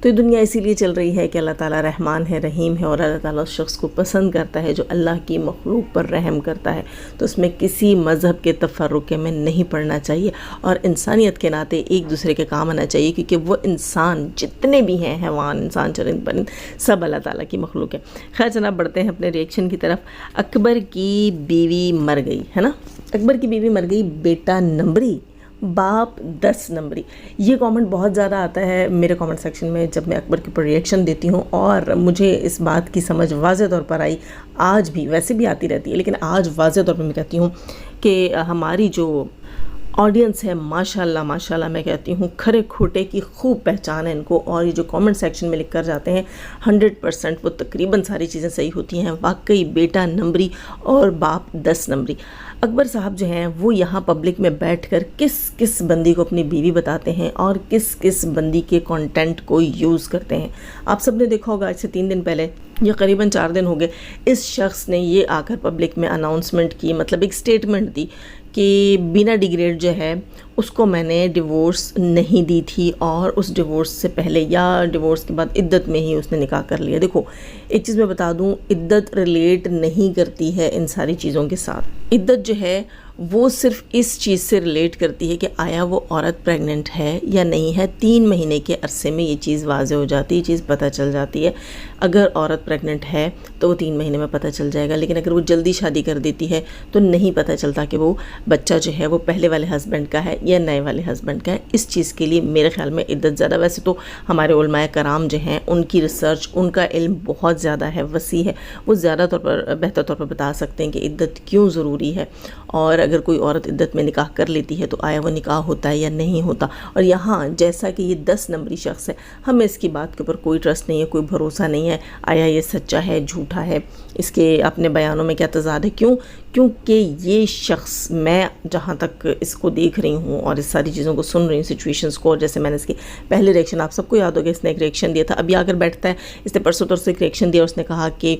تو یہ دنیا اسی لیے چل رہی ہے کہ اللہ تعالیٰ رحمان ہے، رحیم ہے، اور اللہ تعالیٰ اس شخص کو پسند کرتا ہے جو اللہ کی مخلوق پر رحم کرتا ہے. تو اس میں کسی مذہب کے تفرقے میں نہیں پڑنا چاہیے، اور انسانیت کے ناطے ایک دوسرے کے کام آنا چاہیے، کیونکہ وہ انسان جتنے بھی ہیں، حیوان، انسان، چرند پرند، سب اللہ تعالیٰ کی مخلوق ہے. خیر جناب، بڑھتے ہیں اپنے ریئیکشن کی طرف. اکبر کی بیوی مر گئی ہے نا، اکبر کی بیوی مر گئی، بیٹا نمبری، باپ 10 نمبری. یہ کامنٹ بہت زیادہ آتا ہے میرے کامنٹ سیکشن میں جب میں اکبر کے اوپر ریئیکشن دیتی ہوں، اور مجھے اس بات کی سمجھ واضح طور پر آئی، آج بھی ویسے بھی آتی رہتی ہے لیکن آج واضح طور پر میں کہتی ہوں کہ ہماری جو آڈینس ہے ماشاءاللہ میں کہتی ہوں کھرے کھوٹے کی خوب پہچان ہے ان کو، اور یہ جو کامنٹ سیکشن میں لکھ کر جاتے ہیں 100% وہ تقریباً ساری چیزیں صحیح ہوتی ہیں. واقعی بیٹا نمبری اور باپ 10 نمبری. اکبر صاحب جو ہیں وہ یہاں پبلک میں بیٹھ کر کس بندی کو اپنی بیوی بتاتے ہیں اور کس بندی کے کانٹینٹ کو یوز کرتے ہیں. آپ سب نے دیکھا ہوگا، آج سے 3 دن پہلے یا قریباً 4 دن ہو گئے، اس شخص نے یہ آ کر پبلک میں اناؤنسمنٹ کی، مطلب ایک سٹیٹمنٹ دی کہ بینا ڈگریڈ جو ہے اس کو میں نے ڈیورس نہیں دی تھی، اور اس ڈیورس سے پہلے یا ڈیورس کے بعد عدت میں ہی اس نے نکاح کر لیا. دیکھو ایک چیز میں بتا دوں، عدت ریلیٹ نہیں کرتی ہے ان ساری چیزوں کے ساتھ. عدت جو ہے وہ صرف اس چیز سے ریلیٹ کرتی ہے کہ آیا وہ عورت پریگننٹ ہے یا نہیں ہے. 3 مہینے کے عرصے میں یہ چیز واضح ہو جاتی ہے، یہ چیز پتہ چل جاتی ہے. اگر عورت پریگننٹ ہے تو وہ 3 مہینے میں پتہ چل جائے گا، لیکن اگر وہ جلدی شادی کر دیتی ہے تو نہیں پتہ چلتا کہ وہ بچہ جو ہے وہ پہلے والے ہسبینڈ کا ہے یا نئے والے ہسبینڈ کا ہے. اس چیز کے لیے میرے خیال میں عدت زیادہ، ویسے تو ہمارے علماء کرام جو ہیں ان کی ریسرچ، ان کا علم بہت زیادہ ہے، وسیع ہے، وہ زیادہ طور پر بہتر طور پر بتا سکتے ہیں کہ عدت کیوں ضروری ہے، اور اگر کوئی عورت عدت میں نکاح کر لیتی ہے تو آیا وہ نکاح ہوتا ہے یا نہیں ہوتا. اور یہاں جیسا کہ یہ 10 نمبری شخص ہے، ہمیں اس کی بات کے اوپر کوئی ٹرسٹ نہیں ہے، کوئی بھروسہ نہیں ہے، آیا یہ سچا ہے جھوٹا ہے، اس کے اپنے بیانوں میں کیا تضاد ہے. کیونکہ یہ شخص، میں جہاں تک اس کو دیکھ رہی ہوں اور اس ساری چیزوں کو سن رہی ہوں، سچویشنز کو، اور جیسے میں نے اس کی پہلے ریئیکشن آپ سب کو یاد ہوگا، اس نے ایک ریئیکشن دیا تھا، ابھی آ کر بیٹھتا ہے، اس نے پرسوں سے ایک ریئیکشن دیا، اور اس نے کہا کہ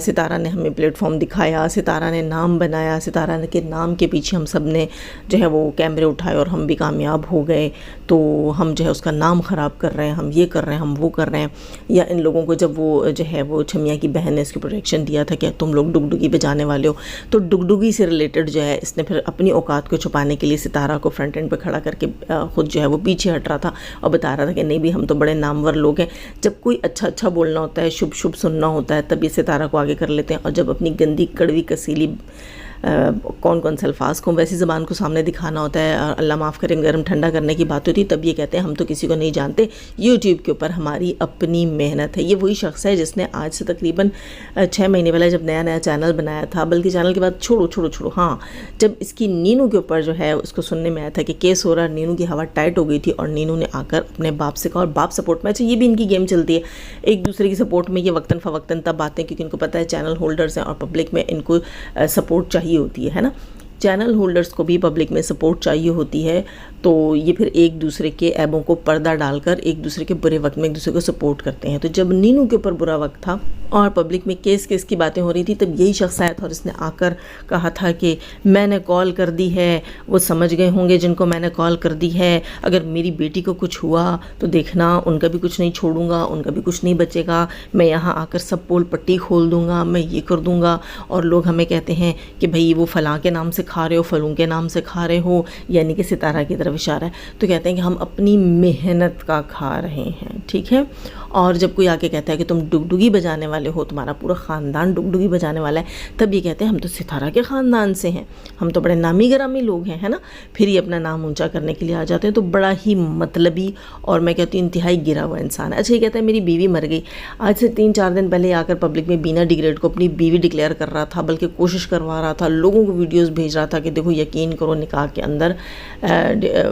ستارہ نے ہمیں پلیٹ فارم دکھایا، ستارہ نے نام بنایا، ستارہ کے نام کے پیچھے ہم سب نے جو ہے وہ کیمرے اٹھائے اور ہم بھی کامیاب ہو گئے، تو ہم جو ہے اس کا نام خراب کر رہے ہیں، ہم یہ کر رہے ہیں، ہم وہ کر رہے ہیں. یا ان لوگوں کو جب وہ جو ہے وہ چھمیا کی بہن نے اس کے پروٹیکشن دیا تھا کہ تم لوگ ڈگڈگی بجانے والے ہو، تو ڈگڈگی سے ریلیٹڈ جو ہے اس نے پھر اپنی اوقات کو چھپانے کے لیے ستارہ کو فرنٹ اینڈ پہ کھڑا کر کے خود جو ہے وہ پیچھے ہٹ رہا تھا اور بتا رہا تھا کہ نہیں بھی ہم تو بڑے نامور لوگ ہیں. جب کوئی اچھا بولنا ہوتا ہے، شبھ سننا ہوتا ہے، تب یہ ستارہ کو آگے کر لیتے ہیں، اور جب اپنی گندی کڑوی کسیلی کون سے الفاظ کو، ویسی زبان کو سامنے دکھانا ہوتا ہے، اور اللہ معاف کریں گرم ٹھنڈا کرنے کی بات ہوتی ہے، تب یہ کہتے ہیں ہم تو کسی کو نہیں جانتے، یوٹیوب کے اوپر ہماری اپنی محنت ہے. یہ وہی شخص ہے جس نے آج سے تقریباً 6 مہینے پہلے جب نیا چینل بنایا تھا، بلکہ چینل کے بعد چھوڑو ہاں، جب اس کی نینو کے اوپر جو ہے اس کو سننے میں آیا تھا کہ کیس ہو رہا، نینو کی ہوا ٹائٹ ہو گئی تھی، اور نینو نے آ کر اپنے باپ سے کہا، اور باپ سپورٹ میں، اچھا یہ بھی ان کی گیم چلتی ہے ایک دوسرے کی سپورٹ میں، یہ وقتاً فوقتاً تب آتے ہیں کیونکہ ان کو پتہ ہے چینل ہولڈرز ہیں اور پبلک میں ان کو سپورٹ چاہیے ہوتی ہے نا. چینل ہولڈرز کو بھی پبلک میں سپورٹ چاہیے ہوتی ہے، تو یہ پھر ایک دوسرے کے عیبوں کو پردہ ڈال کر ایک دوسرے کے برے وقت میں ایک دوسرے کو سپورٹ کرتے ہیں. تو جب نینو کے اوپر برا وقت تھا اور پبلک میں کیس کی باتیں ہو رہی تھی، تب یہی شخص آیا تھا اور اس نے آ کر کہا تھا کہ میں نے کال کر دی ہے، وہ سمجھ گئے ہوں گے جن کو میں نے کال کر دی ہے، اگر میری بیٹی کو کچھ ہوا تو دیکھنا ان کا بھی کچھ نہیں چھوڑوں گا، ان کا بھی کچھ نہیں بچے گا، میں یہاں آ کر سب پول پٹی کھول دوں گا، میں یہ کر دوں گا. اور لوگ ہمیں کہتے ہیں کہ بھئی وہ فلاں کے نام سے کھا رہے ہو، فلوں کے نام سے کھا رہے ہو، یعنی کہ ستارہ کی طرف اشارہ ہے. تو کہتے ہیں کہ ہم اپنی محنت کا کھا رہے ہیں، ٹھیک ہے. اور جب کوئی آ کے کہتا ہے کہ تم ڈگڈگی بجانے والے ہو، تمہارا پورا خاندان ڈگڈگی بجانے والا ہے، تب یہ کہتے ہیں ہم تو ستارہ کے خاندان سے ہیں، ہم تو بڑے نامی گرامی لوگ ہیں، ہے نا. پھر یہ اپنا نام اونچا کرنے کے لیے آ جاتے ہیں. تو بڑا ہی مطلبی اور میں کہتی ہوں انتہائی گرا ہوا انسان ہے. اچھا یہ کہتا ہے میری بیوی مر گئی. آج سے 3-4 دن پہلے آ کر پبلک میں بینا ڈگریڈ کو اپنی بیوی ڈکلیئر کر رہا تھا، بلکہ کوشش کروا رہا تھا، لوگوں کو ویڈیوز بھیج رہا تھا کہ دیکھو یقین کرو نکاح کے اندر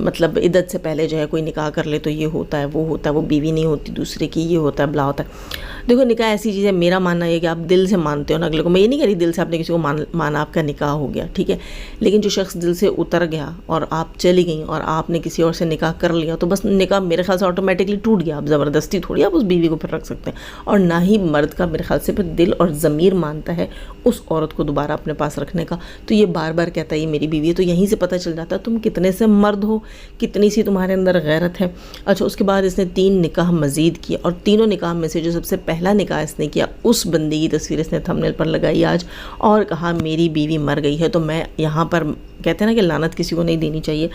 مطلب عدت سے پہلے جو ہے کوئی نکاح کر لے تو یہ ہوتا ہے، وہ ہوتا ہے، وہ بیوی نہیں ہوتی دوسرے کی، یہ ہوتا ہے، بلا ہوتا ہے. دیکھو نکاح ایسی چیز ہے، میرا ماننا یہ ہے کہ آپ دل سے مانتے ہو نا اگلے کو. میں یہ نہیں کہہ رہی دل سے آپ نے کسی کو مانا آپ کا نکاح ہو گیا، ٹھیک ہے، لیکن جو شخص دل سے اتر گیا اور آپ چلی گئیں اور آپ نے کسی اور سے نکاح کر لیا تو بس نکاح میرے خیال سے آٹومیٹکلی ٹوٹ گیا. آپ زبردستی تھوڑی آپ اس بیوی کو پھر رکھ سکتے ہیں، اور نہ ہی مرد کا میرے خیال سے پھر دل اور ضمیر مانتا ہے اس عورت کو دوبارہ اپنے پاس رکھنے کا. تو یہ بار بار کہتا ہے یہ میری بیوی ہے، تو یہیں سے پتہ چل جاتا ہے تم کتنے سے مرد ہو، کتنی سی تمہارے اندر غیرت ہے. اچھا اس کے بعد اس نے 3 نکاح مزید کیے، اور تینوں نکاح میں سے جو سب سے پہلا نکاح اس نے کیا اس بندی کی تصویر اس نے تھمبنیل پر لگائی آج، اور کہا میری بیوی مر گئی ہے. تو میں یہاں پر کہتے ہیں نا کہ لعنت کسی کو نہیں دینی چاہیے،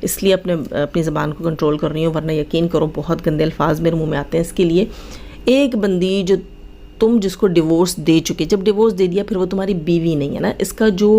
اس لیے اپنی زبان کو کنٹرول کر رہی ہوں، ورنہ یقین کرو بہت گندے الفاظ میرے منہ میں آتے ہیں اس کے لیے. ایک بندی جو تم جس کو ڈیورس دے چکے، جب ڈیورس دے دیا پھر وہ تمہاری بیوی نہیں ہے نا. اس کا جو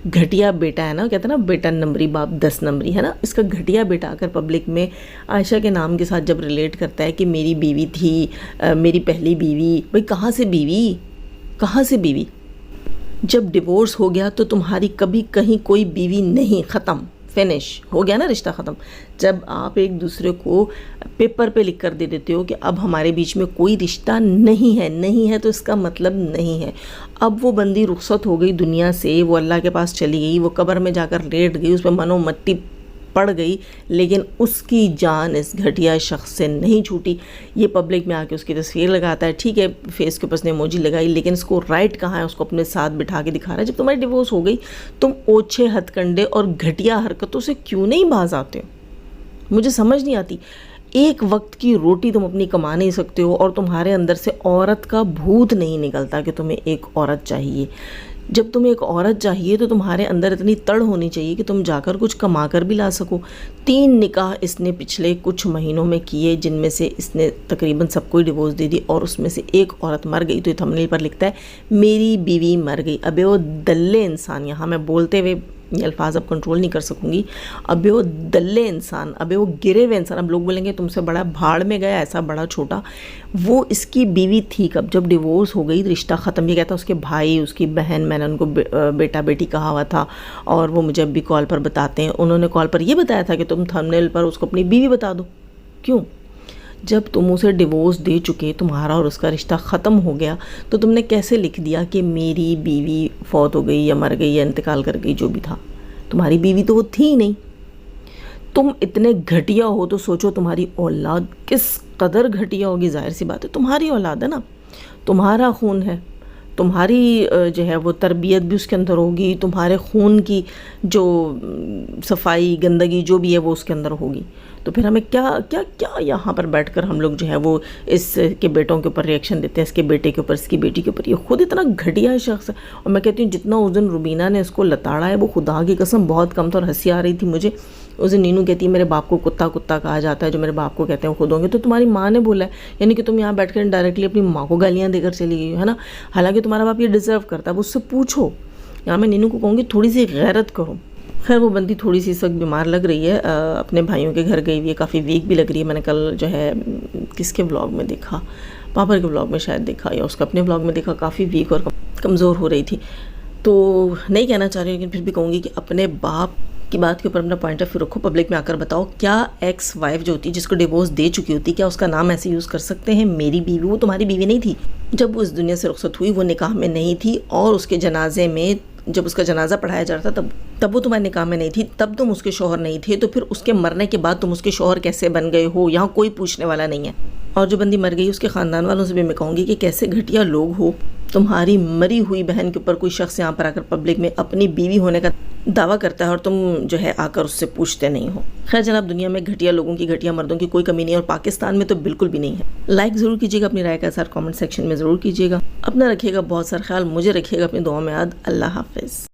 گھٹیا بیٹا ہے نا، کہتے ہیں نا بیٹا نمبری باپ 10 نمبری ہے نا، اس کا گھٹیا بیٹا آ کر پبلک میں عائشہ کے نام کے ساتھ جب ریلیٹ کرتا ہے کہ میری بیوی تھی، میری پہلی بیوی. بھئی کہاں سے بیوی، کہاں سے بیوی؟ جب ڈیورس ہو گیا تو تمہاری کبھی کہیں کوئی بیوی نہیں، ختم، فنش ہو گیا نا رشتہ ختم. جب آپ ایک دوسرے کو پیپر پہ لکھ کر دے دیتے ہو کہ اب ہمارے بیچ میں کوئی رشتہ نہیں ہے تو اس کا مطلب نہیں ہے. اب وہ بندی رخصت ہو گئی دنیا سے، وہ اللہ کے پاس چلی گئی، وہ قبر میں جا کر لیٹ گئی، اس پہ منو مٹی پڑ گئی، لیکن اس کی جان اس گھٹیا شخص سے نہیں چھوٹی. یہ پبلک میں آ کے اس کی تصویر لگاتا ہے، ٹھیک ہے فیس کے اوپر اس نے ایموجی لگائی، لیکن اس کو رائٹ کہاں ہے، اس کو اپنے ساتھ بٹھا کے دکھا رہا ہے. جب تمہاری ڈیورس ہو گئی تم اوچھے ہتھ کنڈے اور گھٹیا حرکتوں سے کیوں نہیں باز آتے ہو؟ مجھے سمجھ نہیں آتی. ایک وقت کی روٹی تم اپنی کما نہیں سکتے ہو اور تمہارے اندر سے عورت کا بھوت نہیں نکلتا کہ تمہیں ایک عورت چاہیے. جب تمہیں ایک عورت چاہیے تو تمہارے اندر اتنی تڑ ہونی چاہیے کہ تم جا کر کچھ کما کر بھی لا سکو. 3 نکاح اس نے پچھلے کچھ مہینوں میں کیے، جن میں سے اس نے تقریباً سب کو ڈیورس دے دی، اور اس میں سے ایک عورت مر گئی. تو یہ تھمبنیل پر لکھتا ہے میری بیوی مر گئی. ابے وہ دلے انسان، یہاں میں بولتے ہوئے یہ الفاظ اب کنٹرول نہیں کر سکوں گی، ابے وہ دلے انسان، ابے وہ گرے ہوئے انسان. اب لوگ بولیں گے تم سے بڑا بھاڑ میں گیا، ایسا بڑا چھوٹا. وہ اس کی بیوی تھی کب؟ جب ڈیورس ہو گئی رشتہ ختم. یہ کہتا اس کے بھائی، اس کی بہن، میں نے ان کو بیٹا بیٹی کہا ہوا تھا، اور وہ مجھے اب بھی کال پر بتاتے ہیں. انہوں نے کال پر یہ بتایا تھا کہ تم تھمبنیل پر اس کو اپنی بیوی بتا دو. کیوں؟ جب تم اسے ڈیورس دے چکے، تمہارا اور اس کا رشتہ ختم ہو گیا، تو تم نے کیسے لکھ دیا کہ میری بیوی فوت ہو گئی یا مر گئی یا انتقال کر گئی، جو بھی تھا. تمہاری بیوی تو وہ تھی ہی نہیں. تم اتنے گھٹیا ہو تو سوچو تمہاری اولاد کس قدر گھٹیا ہوگی. ظاہر سی بات ہے تمہاری اولاد ہے نا، تمہارا خون ہے، تمہاری جو ہے وہ تربیت بھی اس کے اندر ہوگی، تمہارے خون کی جو صفائی گندگی جو بھی ہے وہ اس کے اندر ہوگی. تو پھر ہمیں کیا یہاں پر بیٹھ کر ہم لوگ جو ہے وہ اس کے بیٹوں کے اوپر ریئیکشن دیتے ہیں، اس کے بیٹے کے اوپر، اس کی بیٹی کے اوپر. یہ خود اتنا گھٹیا شخص ہے. اور میں کہتی ہوں جتنا اس دن روبینہ نے اس کو لتاڑا ہے وہ خدا کی قسم بہت کم تھا، اور ہنسی آ رہی تھی مجھے. اس دن نینو کہتی ہے میرے باپ کو کتا کہا جاتا ہے، جو میرے باپ کو کہتے ہیں خود ہوں گے. تو تمہاری ماں نے بولا ہے، یعنی کہ تم یہاں بیٹھ کر ڈائریکٹلی اپنی ماں کو گالیاں دے کر چلی گئی ہے نا. حالانکہ تمہارا باپ یہ ڈیزرو کرتا ہے، اس سے پوچھو. یہاں میں نینو کو کہوں گی تھوڑی سی غیرت کرو. خیر وہ بندی تھوڑی سی اس وقت بیمار لگ رہی ہے، اپنے بھائیوں کے گھر گئی ہوئی ہے، کافی ویک بھی لگ رہی ہے. میں نے کل جو ہے کس کے ولاگ میں دیکھا، پاپا کے ولاگ میں شاید دیکھا، یا اس کا اپنے ولاگ میں دیکھا، کافی ویک اور کمزور ہو رہی تھی. تو نہیں کہنا چاہ رہی، لیکن پھر بھی کہوں گی کہ اپنے باپ کی بات کے اوپر اپنا پوائنٹ آف ویو رکھو. پبلک میں آ کر بتاؤ کیا ایکس وائف جو ہوتی جس کو ڈیورس دے چکی ہوتی، کیا اس کا نام ایسے یوز کر سکتے ہیں میری بیوی؟ وہ تمہاری بیوی نہیں تھی. جب وہ اس دنیا سے رخصت ہوئی وہ نکاح میں نہیں تھی، اور اس کے جنازے میں جب اس کا جنازہ پڑھایا جا رہا تھا تب وہ تمہارے نکاح میں نہیں تھی، تب تم اس کے شوہر نہیں تھے. تو پھر اس کے مرنے کے بعد تم اس کے شوہر کیسے بن گئے ہو؟ یہاں کوئی پوچھنے والا نہیں ہے. اور جو بندی مر گئی اس کے خاندان والوں سے بھی میں کہوں گی کہ کیسے گھٹیا لوگ ہو. تمہاری مری ہوئی بہن کے اوپر کوئی شخص یہاں پر آ کر پبلک میں اپنی بیوی ہونے کا دعویٰ کرتا ہے، اور تم جو ہے آ کر اس سے پوچھتے نہیں ہو. خیر جناب، دنیا میں گھٹیا لوگوں کی، گھٹیا مردوں کی کوئی کمی نہیں، اور پاکستان میں تو بالکل بھی نہیں ہے. لائک ضرور کیجیے گا، اپنی رائے کا اظہار کامنٹ سیکشن میں ضرور کیجیے گا. اپنا رکھیے گا بہت سارا خیال، مجھے رکھیے گا اپنی دعاؤں میں یاد. اللہ حافظ.